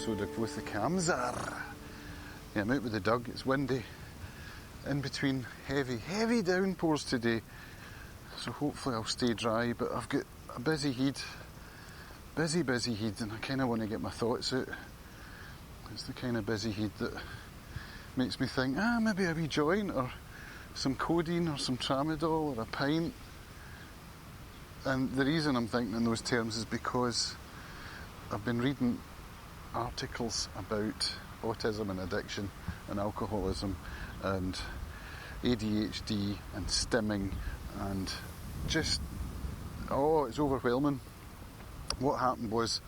episode of Quoth the Camser. Yeah, I'm out with the dog, it's windy, in between heavy downpours today, so hopefully I'll stay dry, but I've got a busy heat, and I kind of want to get my thoughts out. It's the kind of busy heat that makes me think, maybe a wee joint, or some codeine, or some tramadol, or a pint. And the reason I'm thinking in those terms is because I've been reading articles about autism and addiction and alcoholism and ADHD and stimming, and just, it's overwhelming. What happened was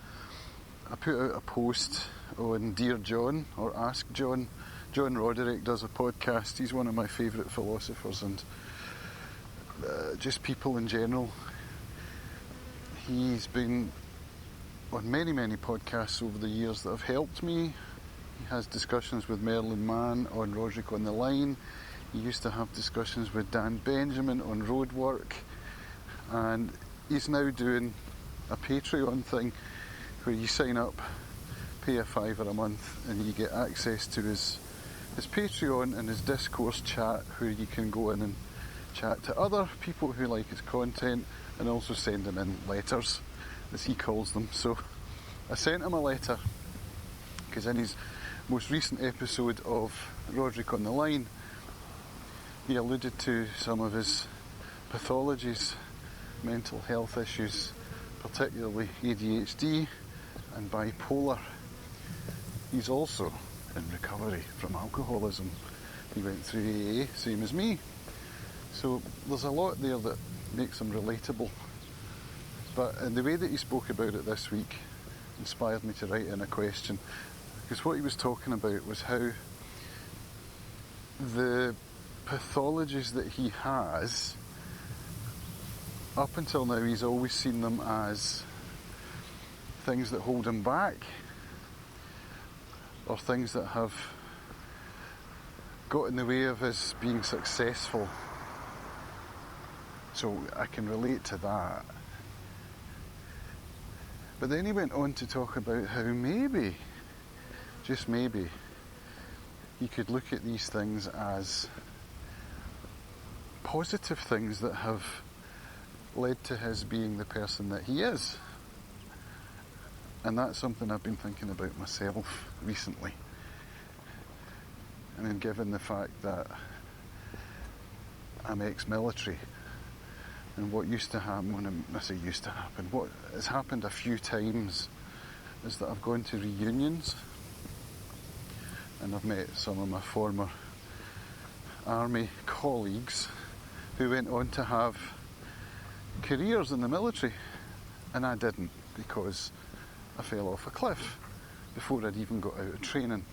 I put out a post on Dear John, or Ask John. John Roderick does a podcast. He's one of my favourite philosophers and just people in general. He's been on many podcasts over the years that have helped me. He has discussions with Merlin Mann on Roderick on the Line. He used to have discussions with Dan Benjamin on road work. And he's now doing a Patreon thing where you sign up, pay a $5 a month, and you get access to his Patreon and his discourse chat, where you can go in and chat to other people who like his content, and also send him in letters, as he calls them. So I sent him a letter, because in his most recent episode of Roderick on the Line, he alluded to some of his pathologies, mental health issues, particularly ADHD and bipolar. He's also in recovery from alcoholism. He went through AA, same as me. So there's a lot there that makes him relatable. And the way that he spoke about it this week inspired me to write in a question, because what he was talking about was how the pathologies that he has, up until now, he's always seen them as things that hold him back, or things that have got in the way of his being successful. So I can relate to that. But then he went on to talk about how maybe, just maybe, he could look at these things as positive things that have led to his being the person that he is. And that's something I've been thinking about myself recently. And then given the fact that I'm ex-military, and what used to happen, what has happened a few times is that I've gone to reunions and I've met some of my former army colleagues who went on to have careers in the military, and I didn't, because I fell off a cliff before I'd even got out of training.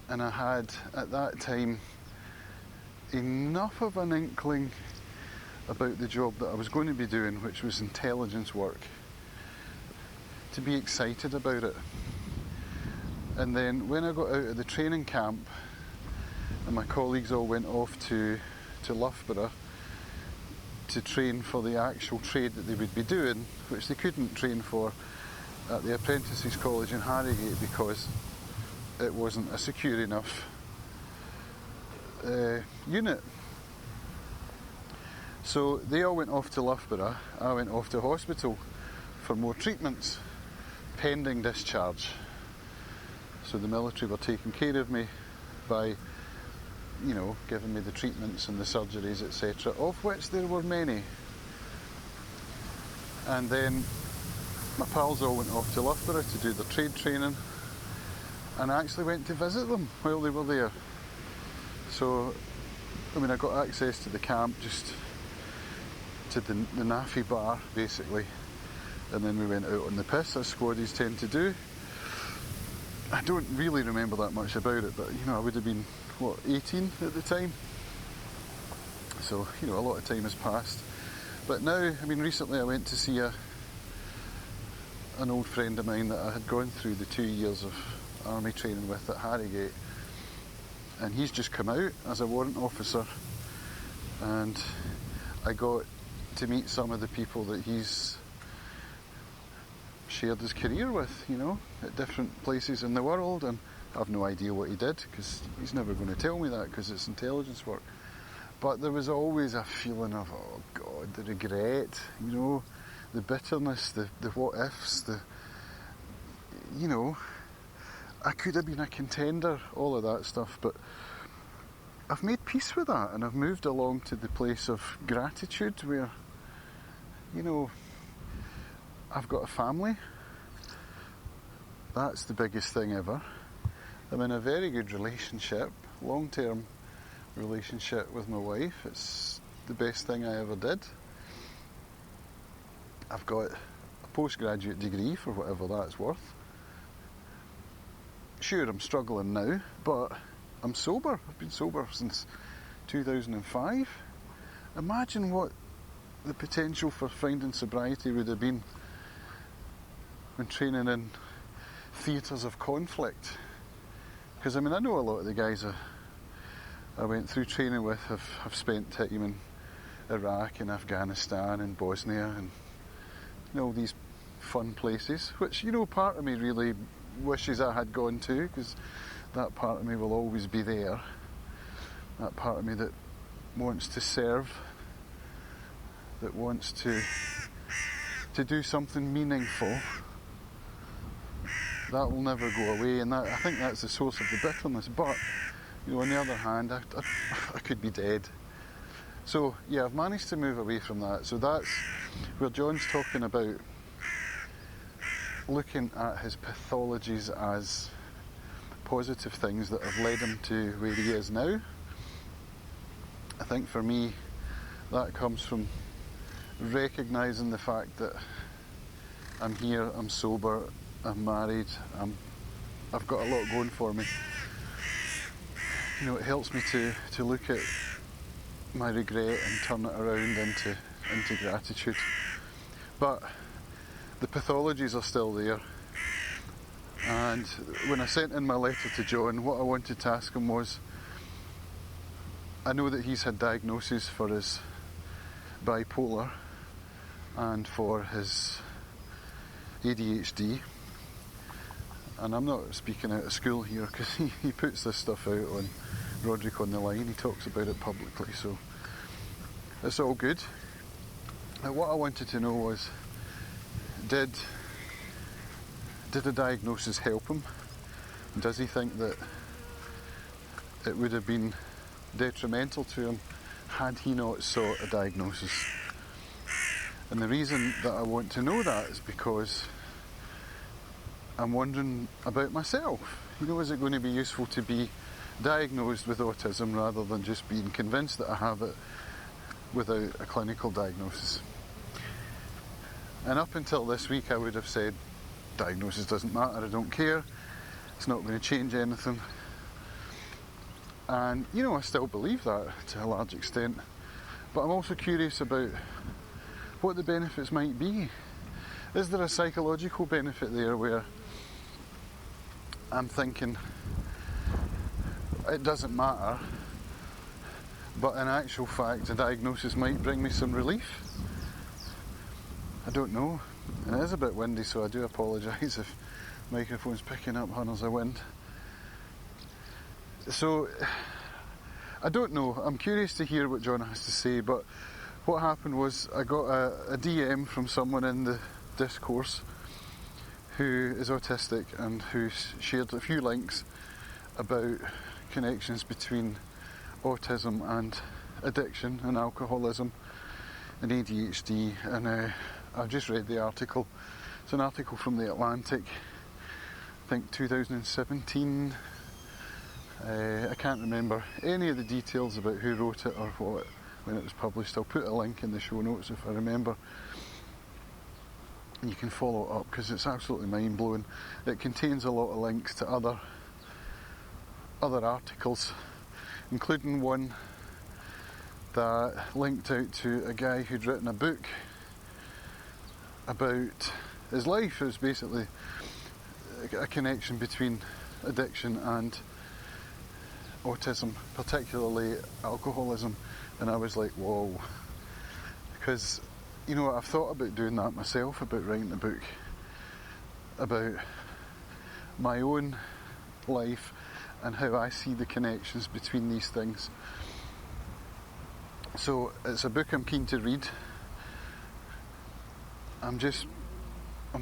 And I had, at that time, enough of an inkling about the job that I was going to be doing, which was intelligence work, to be excited about it. And then when I got out of the training camp and my colleagues all went off to Loughborough to train for the actual trade that they would be doing, which they couldn't train for at the Apprentices College in Harrogate because it wasn't a secure enough unit. So they all went off to Loughborough. I went off to hospital for more treatments, pending discharge. So the military were taking care of me by, giving me the treatments and the surgeries, etc., of which there were many. And then my pals all went off to Loughborough to do their trade training, and I actually went to visit them while they were there. So, I got access to the camp, just to the NAFI bar, basically, and then we went out on the piss, as squaddies tend to do. I don't really remember that much about it, but, I would have been, 18 at the time? So, a lot of time has passed. But now, recently I went to see an old friend of mine that I had gone through the 2 years of army training with at Harrogate, and he's just come out as a warrant officer, and I got to meet some of the people that he's shared his career with, at different places in the world, and I've no idea what he did, because he's never going to tell me that, because it's intelligence work. But there was always a feeling of, oh God, the regret, the bitterness, the what ifs, I could have been a contender, all of that stuff, but I've made peace with that, and I've moved along to the place of gratitude where, I've got a family. That's the biggest thing ever. I'm in a very good relationship, long-term relationship with my wife. It's the best thing I ever did. I've got a postgraduate degree for whatever that's worth. Sure, I'm struggling now, but I'm sober. I've been sober since 2005. Imagine what the potential for finding sobriety would have been when training in theatres of conflict. Because I know a lot of the guys I went through training with have spent time in Iraq and Afghanistan and Bosnia and all these fun places, which part of me really wishes I had gone to, because that part of me will always be there. That part of me that wants to serve, that wants to do something meaningful. That will never go away, and I think that's the source of the bitterness. But on the other hand, I could be dead. So yeah, I've managed to move away from that. So that's where John's talking about looking at his pathologies as positive things that have led him to where he is now. I think for me, that comes from recognising the fact that I'm here, I'm sober, I'm married, I've got a lot going for me. It helps me to look at my regret and turn it around into gratitude. But the pathologies are still there. And when I sent in my letter to John, what I wanted to ask him was, I know that he's had diagnoses for his bipolar and for his ADHD. And I'm not speaking out of school here, because he puts this stuff out on Roderick on the Line. He talks about it publicly, so it's all good. Now, what I wanted to know was, did a diagnosis help him? Does he think that it would have been detrimental to him had he not sought a diagnosis? And the reason that I want to know that is because I'm wondering about myself. Is it going to be useful to be diagnosed with autism rather than just being convinced that I have it without a clinical diagnosis? And up until this week I would have said, diagnosis doesn't matter, I don't care, it's not going to change anything. And I still believe that to a large extent, but I'm also curious about what the benefits might be. Is there a psychological benefit there where I'm thinking it doesn't matter, but in actual fact a diagnosis might bring me some relief? I don't know. And it is a bit windy, so I do apologise if the microphone's picking up hunters of wind. So I don't know. I'm curious to hear what John has to say, but what happened was I got a DM from someone in the discourse who is autistic and who shared a few links about connections between autism and addiction and alcoholism and ADHD, and I've just read the article. It's an article from The Atlantic, I think 2017. I can't remember any of the details about who wrote it or what when it was published. I'll put a link in the show notes if I remember. And you can follow it up because it's absolutely mind-blowing. It contains a lot of links to other articles, including one that linked out to a guy who'd written a book about his life. It was basically a connection between addiction and autism, particularly alcoholism, and I was like, whoa, because I've thought about doing that myself, about writing a book about my own life and how I see the connections between these things. So it's a book I'm keen to read. I'm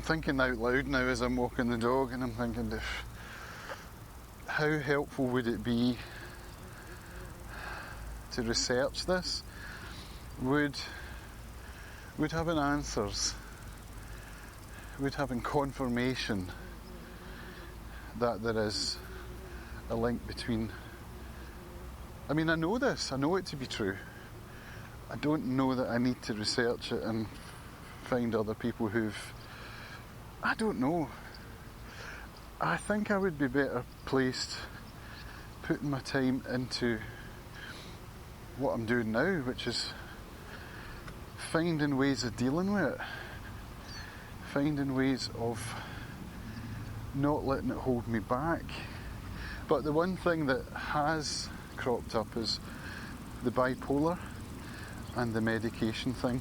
thinking out loud now as I'm walking the dog, and I'm thinking, how helpful would it be to research this? Would having answers, would having confirmation that there is a link between... I mean, I know this, I know it to be true. I don't know that I need to research it and find other people who've... I don't know. I think I would be better placed putting my time into what I'm doing now, which is finding ways of dealing with it. Finding ways of not letting it hold me back. But the one thing that has cropped up is the bipolar and the medication thing,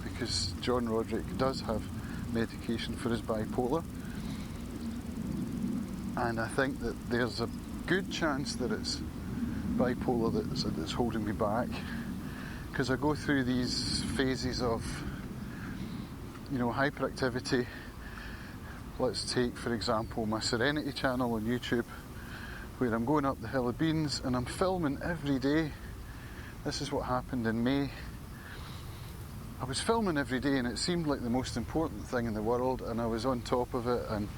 because John Roderick does have medication for his bipolar, and I think that there's a good chance that it's bipolar that's holding me back, because I go through these phases of, hyperactivity. Let's take, for example, my Serenity channel on YouTube, where I'm going up the Hill of Beans and I'm filming every day. This is what happened in May. I was filming every day and it seemed like the most important thing in the world, and I was on top of it, and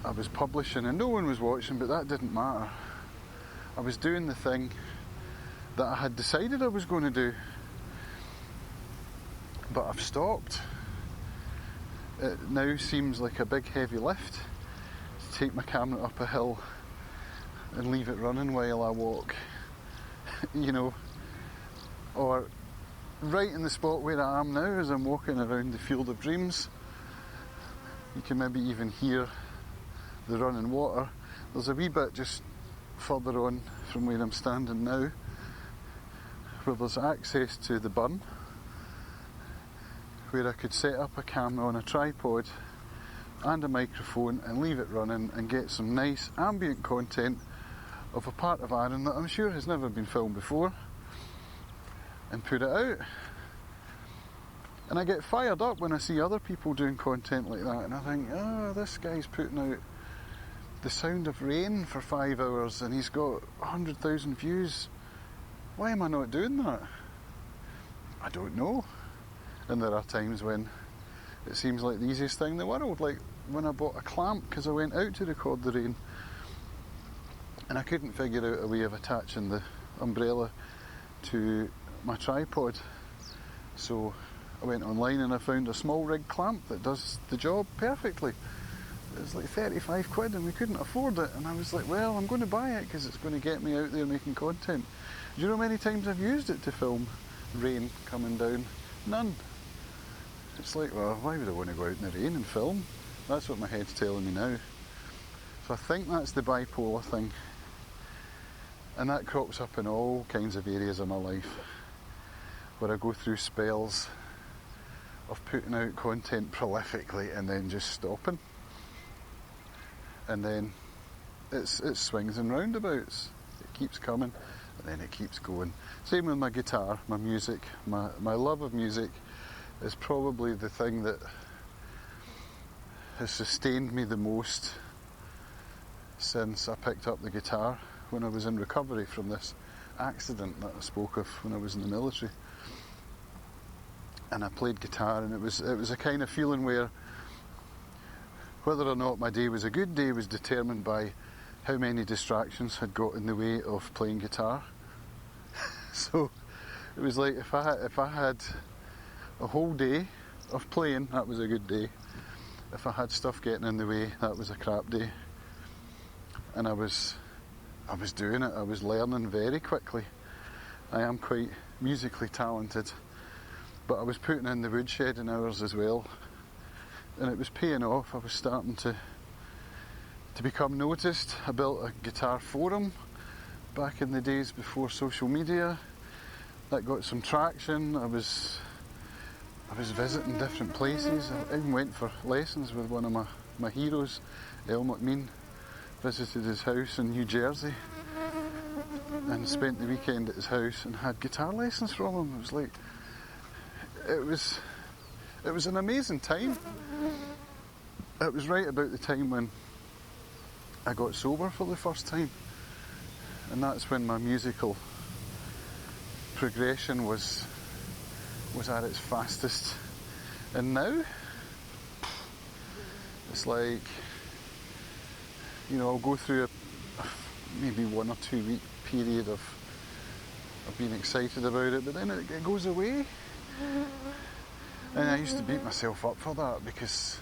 I was publishing and no one was watching, but that didn't matter. I was doing the thing that I had decided I was going to do, but I've stopped. It now seems like a big heavy lift to take my camera up a hill and leave it running while I walk, or right in the spot where I am now as I'm walking around the Field of Dreams. You can maybe even hear the running water. There's a wee bit just further on from where I'm standing now where there's access to the burn, where I could set up a camera on a tripod and a microphone and leave it running and get some nice ambient content of a part of Arran that I'm sure has never been filmed before, and put it out. And I get fired up when I see other people doing content like that, and I think, this guy's putting out the sound of rain for 5 hours and he's got 100,000 views. Why am I not doing that? I don't know. And there are times when it seems like the easiest thing in the world, like when I bought a clamp because I went out to record the rain and I couldn't figure out a way of attaching the umbrella to my tripod. So I went online and I found a small rig clamp that does the job perfectly. It was like 35 quid and we couldn't afford it, and I was like, well, I'm going to buy it because it's going to get me out there making content. Do you know how many times I've used it to film rain coming down? None. It's like, well, why would I want to go out in the rain and film? That's what my head's telling me now. So I think that's the bipolar thing. And that crops up in all kinds of areas of my life, where I go through spells of putting out content prolifically and then just stopping. And then it swings and roundabouts. It keeps coming and then it keeps going. Same with my guitar, my music. My love of music is probably the thing that has sustained me the most since I picked up the guitar when I was in recovery from this accident that I spoke of when I was in the military. And I played guitar, and it was a kind of feeling where whether or not my day was a good day was determined by how many distractions had got in the way of playing guitar. So it was like if I had a whole day of playing, that was a good day. If I had stuff getting in the way, that was a crap day. And I was doing it, I was learning very quickly. I am quite musically talented, but I was putting in the woodshedding hours as well, and it was paying off. I was starting to become noticed. I built a guitar forum back in the days before social media. That got some traction. I was visiting different places. I even went for lessons with one of my my heroes, El McMean, visited his house in New Jersey and spent the weekend at his house and had guitar lessons from him. It was an amazing time. It was right about the time when I got sober for the first time, and that's when my musical progression was at its fastest. And now it's like, I'll go through maybe 1 or 2 week period of being excited about it, but then it goes away. And I used to beat myself up for that, because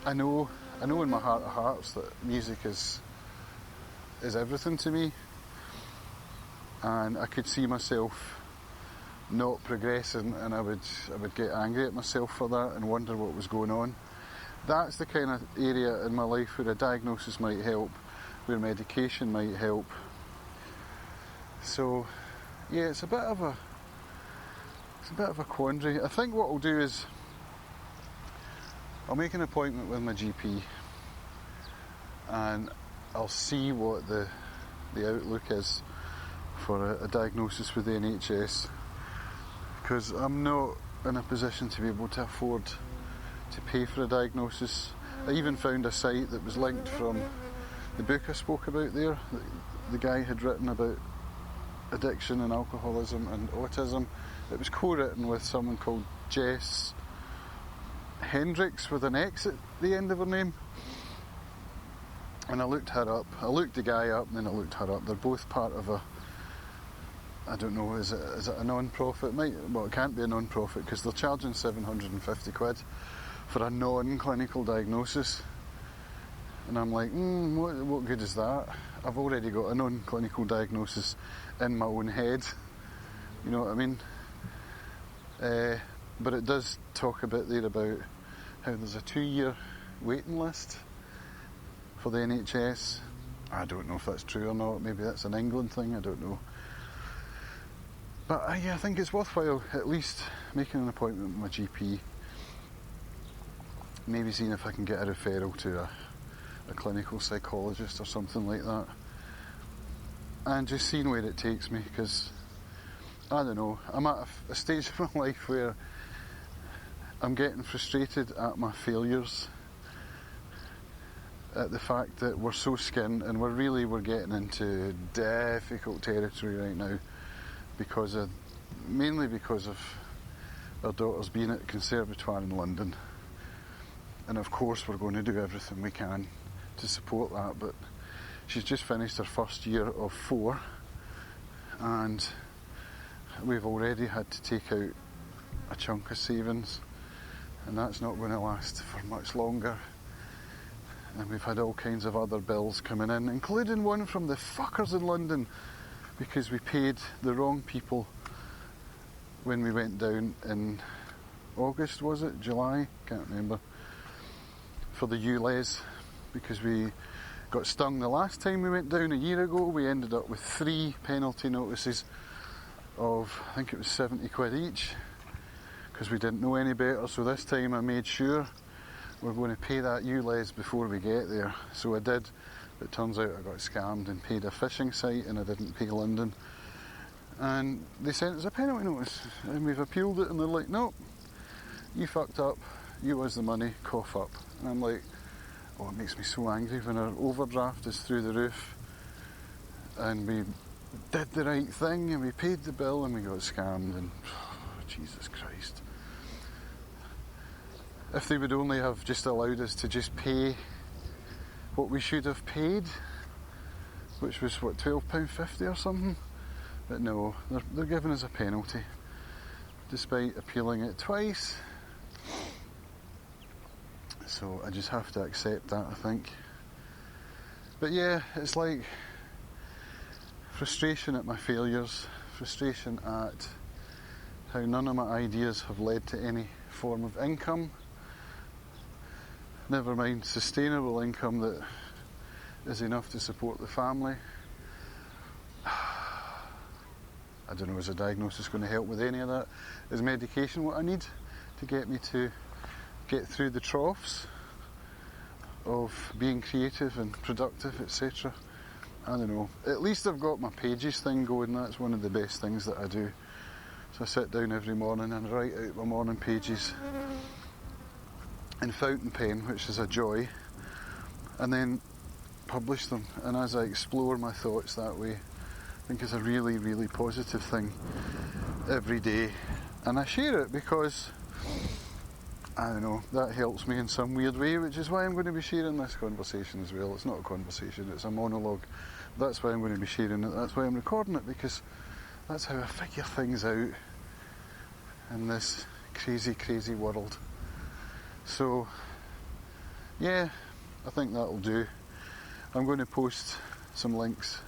I know in my heart of hearts that music is everything to me, and I could see myself not progressing, and I would get angry at myself for that and wonder what was going on. That's the kind of area in my life where a diagnosis might help, where medication might help. So yeah, it's a bit of a quandary. I think what I'll do is I'll make an appointment with my GP and I'll see what the outlook is for a diagnosis with the NHS, because I'm not in a position to be able to afford to pay for a diagnosis. I even found a site that was linked from the book I spoke about there. The guy had written about addiction and alcoholism and autism. It was co-written with someone called Jess Hendricks with an X at the end of her name. And I looked her up. I looked the guy up and then I looked her up. They're both part of I don't know, is it a non-profit? Well, it can't be a non-profit because they're charging 750 quid for a non-clinical diagnosis. And I'm like, what good is that? I've already got a non-clinical diagnosis in my own head. You know what I mean? But it does talk a bit there about how there's a 2-year waiting list for the NHS. I don't know if that's true or not. Maybe that's an England thing, I don't know. But I think it's worthwhile at least making an appointment with my GP. Maybe seeing if I can get a referral to a clinical psychologist or something like that. And just seeing where it takes me, because I don't know, I'm at a stage of my life where I'm getting frustrated at my failures, at the fact that we're so skint and we're getting into difficult territory right now, mainly because of our daughter's being at Conservatoire in London. And of course we're going to do everything we can to support that, but she's just finished her first year of 4 and we've already had to take out a chunk of savings, and that's not going to last for much longer. And we've had all kinds of other bills coming in, including one from the fuckers in London, because we paid the wrong people when we went down in August, was it? July? Can't remember. For the ULEZ, because we got stung the last time we went down a year ago. We ended up with 3 penalty notices of, I think it was 70 quid each, because we didn't know any better. So this time I made sure we're going to pay that ULEZ before we get there. So I did, but it turns out I got scammed and paid a fishing site and I didn't pay London. And they sent us a penalty notice and we've appealed it, and they're like, no, you fucked up, you owe us the money, cough up. And I'm like, oh, it makes me so angry when our overdraft is through the roof and we did the right thing and we paid the bill and we got scammed, and Jesus Christ. If they would only have just allowed us to just pay what we should have paid, which was what, £12.50 or something, but no, they're giving us a penalty despite appealing it twice. So I just have to accept that, I think. But yeah, it's like frustration at my failures, frustration at how none of my ideas have led to any form of income, never mind sustainable income that is enough to support the family. I don't know, is a diagnosis going to help with any of that? Is medication what I need to get me to get through the troughs? of being creative and productive, etc. I don't know. At least I've got my pages thing going. That's one of the best things that I do. So I sit down every morning and write out my morning pages in fountain pen, which is a joy, and then publish them. And as I explore my thoughts that way, I think it's a really, really positive thing every day. And I share it because, I don't know, that helps me in some weird way, which is why I'm going to be sharing this conversation as well. It's not a conversation, it's a monologue. That's why I'm going to be sharing it, that's why I'm recording it, because that's how I figure things out in this crazy, crazy world. So, yeah, I think that'll do. I'm going to post some links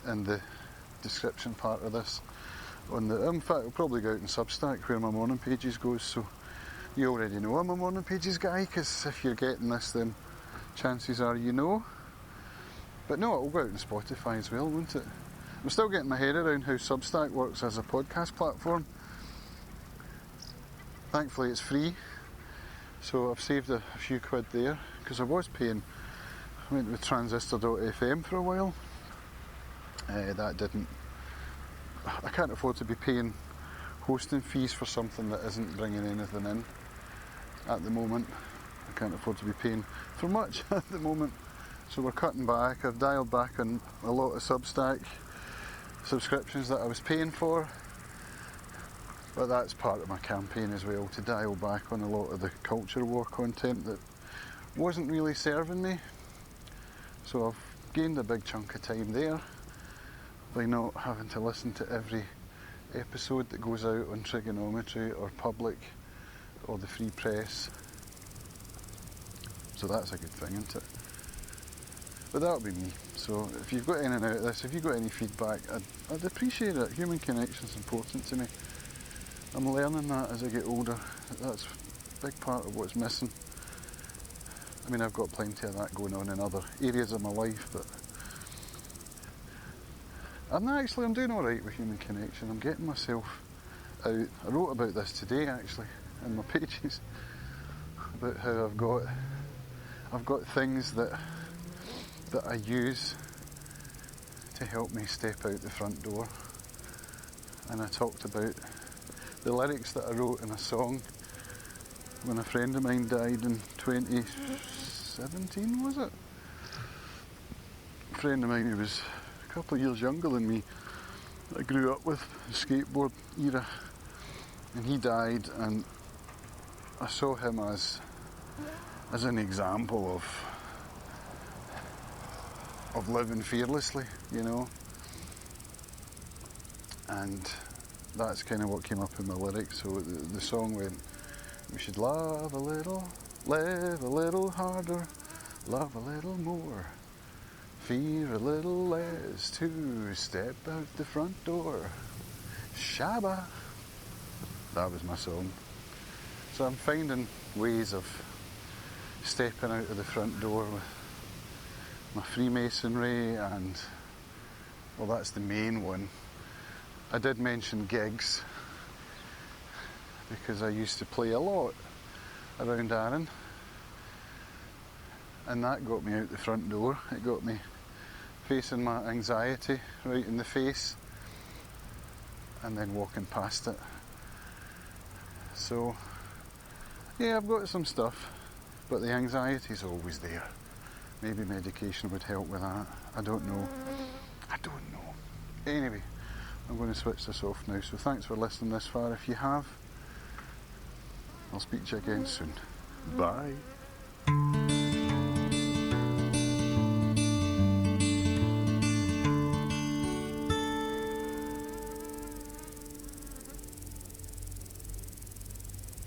in the description part of this. In fact, I'll probably go out in Substack where my morning pages goes, so you already know I'm a morning pages guy, because if you're getting this, then chances are you know. But no, it'll go out on Spotify as well, won't it? I'm still getting my head around how Substack works as a podcast platform. Thankfully it's free, so I've saved a few quid there, because I was paying. I went with transistor.fm for a while. That didn't. I can't afford to be paying hosting fees for something that isn't bringing anything in at the moment. I can't afford to be paying for much at the moment, so we're cutting back. I've dialed back on a lot of Substack subscriptions that I was paying for, but that's part of my campaign as well, to dial back on a lot of the culture war content that wasn't really serving me. So I've gained a big chunk of time there by not having to listen to every episode that goes out on Trigonometry or Public or the Free Press. So that's a good thing, isn't it? But that'll be me. So if you've got anything out of this, if you've got any feedback, I'd appreciate it. Human connection's important to me. I'm learning that as I get older. That's a big part of what's missing. I mean, I've got plenty of that going on in other areas of my life, but I'm doing alright with human connection. I'm getting myself out. I wrote about this today, actually, in my pages, about how I've got things that I use to help me step out the front door. And I talked about the lyrics that I wrote in a song when a friend of mine died in 2017, was it? A friend of mine who was a couple of years younger than me, that I grew up with, the skateboard era, and he died, and I saw him as an example of living fearlessly, you know. And that's kind of what came up in my lyrics. So the song went, we should love a little, live a little harder, love a little more, fear a little less, to step out the front door. Shabba. That was my song. So I'm finding ways of stepping out of the front door with my Freemasonry, and, well, that's the main one. I did mention gigs, because I used to play a lot around Arran, and that got me out the front door. It got me facing my anxiety right in the face and then walking past it. So yeah, I've got some stuff, but the anxiety's always there. Maybe medication would help with that. I don't know. Anyway, I'm going to switch this off now, so thanks for listening this far. If you have, I'll speak to you again soon. Bye.